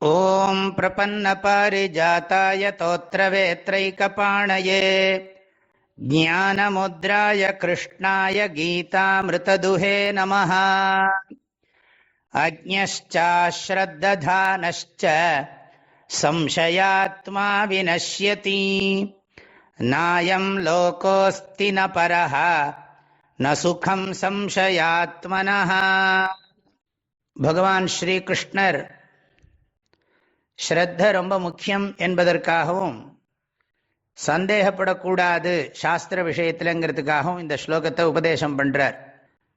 ॐ प्रपन्नपारिजाताय तोत्रवेत्रैकपाणये ज्ञानमुद्राय कृष्णाय गीतामृतदुहे नमः। अज्ञश्चाश्रद्दधानश्च संशयात्मा विनश्यति नायं लोकोऽस्ति न परः न सुखं संशयात्मनः। भगवान श्री कृष्णर ஸ்ரத்த ரொம்ப முக்கியம் என்பதற்காகவும் சந்தேகப்படக்கூடாது சாஸ்திர விஷயத்திலங்கிறதுக்காகவும் இந்த ஸ்லோகத்தை உபதேசம் பண்றார்.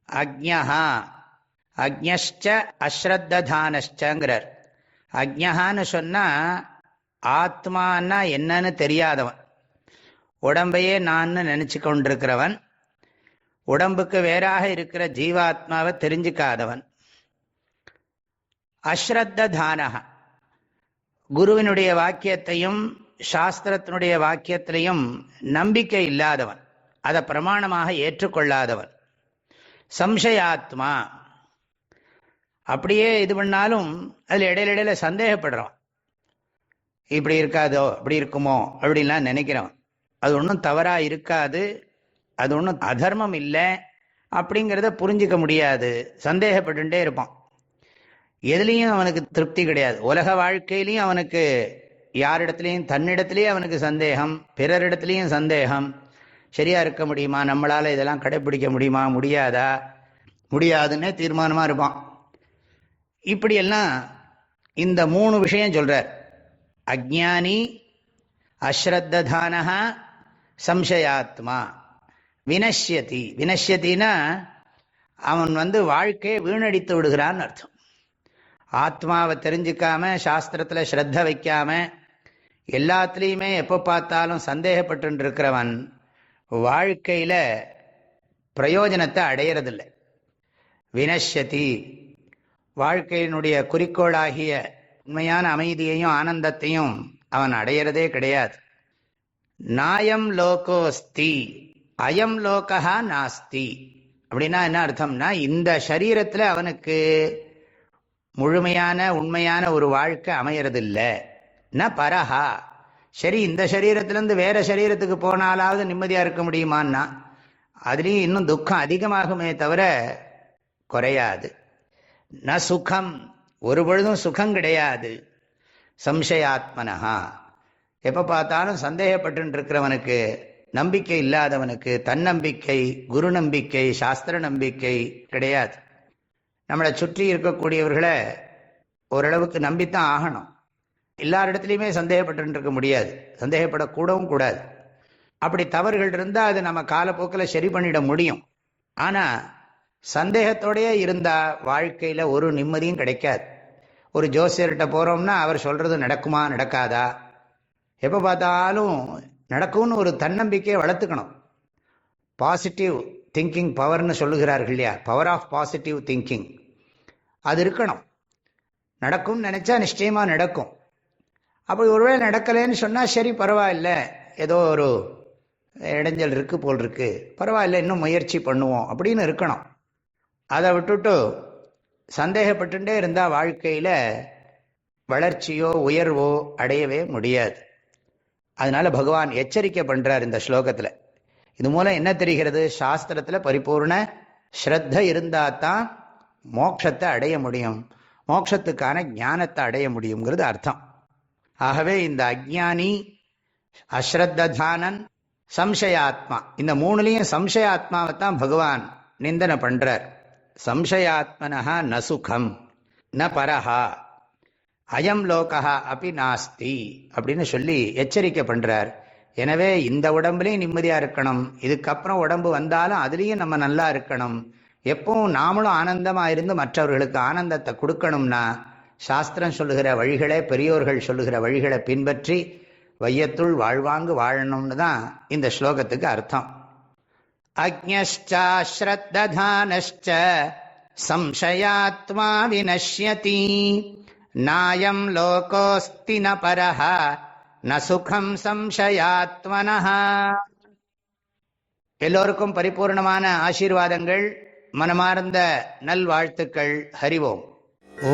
அக்ஞஹா அக்ஞஷ்ச அஸ்ரத்ததானஷ்சங்கிறார். அக்ஞஹான்னு சொன்னா ஆத்மானா என்னன்னு தெரியாதவன், உடம்பையே நான் நினைச்சு கொண்டிருக்கிறவன், உடம்புக்கு வேறாக இருக்கிற ஜீவாத்மாவை தெரிஞ்சுக்காதவன். அஸ்ரத்ததானஹ குருவினுடைய வாக்கியத்தையும் சாஸ்திரத்தினுடைய வாக்கியத்திலையும் நம்பிக்கை இல்லாதவன், அதை பிரமாணமாக ஏற்றுக்கொள்ளாதவன். சம்சயாத்மா அப்படியே இது பண்ணாலும் அதில் இடையில சந்தேகப்படுறவன். இப்படி இருக்காதோ இப்படி இருக்குமோ அப்படின்லாம் நினைக்கிறவன். அது ஒன்றும் தவறாக இருக்காது, அது ஒன்றும் அதர்மம் இல்லை அப்படிங்கிறத புரிஞ்சிக்க முடியாது, சந்தேகப்பட்டுட்டே இருப்பான். எதுலேயும் அவனுக்கு திருப்தி கிடையாது. உலக வாழ்க்கையிலையும் அவனுக்கு யாரிடத்துலையும் தன்னிடத்துலேயும் அவனுக்கு சந்தேகம், பிறரிடத்துலையும் சந்தேகம். சரியா இருக்க முடியுமா, நம்மளால் இதெல்லாம் கடைப்பிடிக்க முடியுமா, முடியாதா, முடியாதுன்னே தீர்மானமாக இருப்பான். இப்படியெல்லாம் இந்த மூணு விஷயம் சொல்கிறார். அஜ்ஞானி, அஸ்ரத்ததானஹ, சம்சயாத்மா. வினஷ்யதி, வினஷ்யத்தின்னா அவன் வாழ்க்கையை வீணடித்து விடுகிறான்னு அர்த்தம். ஆத்மாவை தெரிஞ்சுக்காம, சாஸ்திரத்தில் ஸ்ரத்த வைக்காம, எல்லாத்துலேயுமே எப்போ பார்த்தாலும் சந்தேகப்பட்டு இருக்கிறவன் வாழ்க்கையில் பிரயோஜனத்தை அடையிறதில்லை. வினஷ்யதி, வாழ்க்கையினுடைய குறிக்கோளாகிய உண்மையான அமைதியையும் ஆனந்தத்தையும் அவன் அடையிறதே கிடையாது. நாயம் லோகோஸ்தி அயம் லோகா நாஸ்தி. அப்படின்னா என்ன அர்த்தம்னா, இந்த சரீரத்தில் அவனுக்கு முழுமையான உண்மையான ஒரு வாழ்க்கை அமையறதில்லை. ந பரஹா, சரி இந்த சரீரத்திலேருந்து வேற சரீரத்துக்கு போனாலாவது நிம்மதியாக இருக்க முடியுமான்னா அதுலேயும் இன்னும் துக்கம் அதிகமாகுமே தவிர குறையாது. ந சுகம், ஒரு பொழுதும் சுகம் கிடையாது. சம்சயாத்மனஹா, எப்போ பார்த்தாலும் சந்தேகப்பட்டு இருக்கிறவனுக்கு, நம்பிக்கை இல்லாதவனுக்கு தன்னம்பிக்கை, குரு நம்பிக்கை, சாஸ்திர நம்பிக்கை கிடையாது. நம்மளை சுற்றி இருக்கக்கூடியவர்களை ஓரளவுக்கு நம்பித்தான் ஆகணும். எல்லாரிடத்துலையுமே சந்தேகப்பட்டு இருக்க முடியாது, சந்தேகப்படக்கூடவும் கூடாது. அப்படி தவறுகள் இருந்தால் அது நம்ம காலப்போக்கில் சரி பண்ணிட முடியும். ஆனால் சந்தேகத்தோடையே இருந்தால் வாழ்க்கையில் ஒரு நிம்மதியும் கிடைக்காது. ஒரு ஜோசியர்கிட்ட போகிறோம்னா அவர் சொல்கிறது நடக்குமா நடக்காதா, எப்போ பார்த்தாலும் நடக்கும்னு ஒரு தன்னம்பிக்கையை வளர்த்துக்கணும். பாசிட்டிவ் திங்கிங் பவர்னு சொல்லுகிறார்கள் இல்லையா, பவர் ஆஃப் பாசிட்டிவ் திங்கிங், அது இருக்கணும். நடக்கும்னு நினச்சா நிச்சயமாக நடக்கும். அப்படி ஒருவேளை நடக்கலைன்னு சொன்னால் சரி பரவாயில்ல, ஏதோ ஒரு இடைஞ்சல் இருக்குது போல் இருக்கு, பரவாயில்ல இன்னும் முயற்சி பண்ணுவோம் அப்படின்னு இருக்கணும். அதை விட்டுட்டு சந்தேகப்பட்டுட்டே இருந்தால் வாழ்க்கையில் வளர்ச்சியோ உயர்வோ அடையவே முடியாது. அதனால பகவான் எச்சரிக்கை பண்ணுறார் இந்த ஸ்லோகத்தில். இது மூலம் என்ன தெரிகிறது, சாஸ்திரத்தில் பரிபூர்ண ஸ்ரத்த இருந்தால் தான் மோட்சத்தை அடைய முடியும், மோட்சத்துக்கான ஞானத்தை அடைய முடியுங்கிறது அர்த்தம். ஆகவே இந்த அஜ்ஞானி, அஸ்ரத்ததானன், சம்சயாத்மா, இந்த மூணுலேயும் சம்சயாத்மாவை தான் பகவான் நிந்தனை பண்றார். சம்சயாத்மனஹா ந சுகம் ந பரஹா அயம் லோகா அப்படி நாஸ்தி அப்படின்னு சொல்லி எச்சரிக்கை பண்றார். எனவே இந்த உடம்புலையும் நிம்மதியாக இருக்கணும், இதுக்கப்புறம் உடம்பு வந்தாலும் அதுலேயும் நம்ம நல்லா இருக்கணும், எப்பவும் நாமளும் ஆனந்தமாக இருந்து மற்றவர்களுக்கு ஆனந்தத்தை கொடுக்கணும்னா சாஸ்திரம் சொல்லுகிற வழிகளை, பெரியோர்கள் சொல்லுகிற வழிகளை பின்பற்றி வையத்துள் வாழ்வாங்கு வாழணும்னு தான் இந்த ஸ்லோகத்துக்கு அர்த்தம். அஜ்ஞச்சாஸ்ரத்ததானஷ்ச சம்சயாத்மா வினஷ்யதி நாயம் லோகோஸ்தி ந பரஹ ந சுகம் சம்சயாத்மனஹ. எல்லோருக்கும் பரிபூர்ணமான ஆசீர்வாதங்கள், மனமார்ந்த நல்வாழ்த்துக்கள். ஹரிவோம். ஓ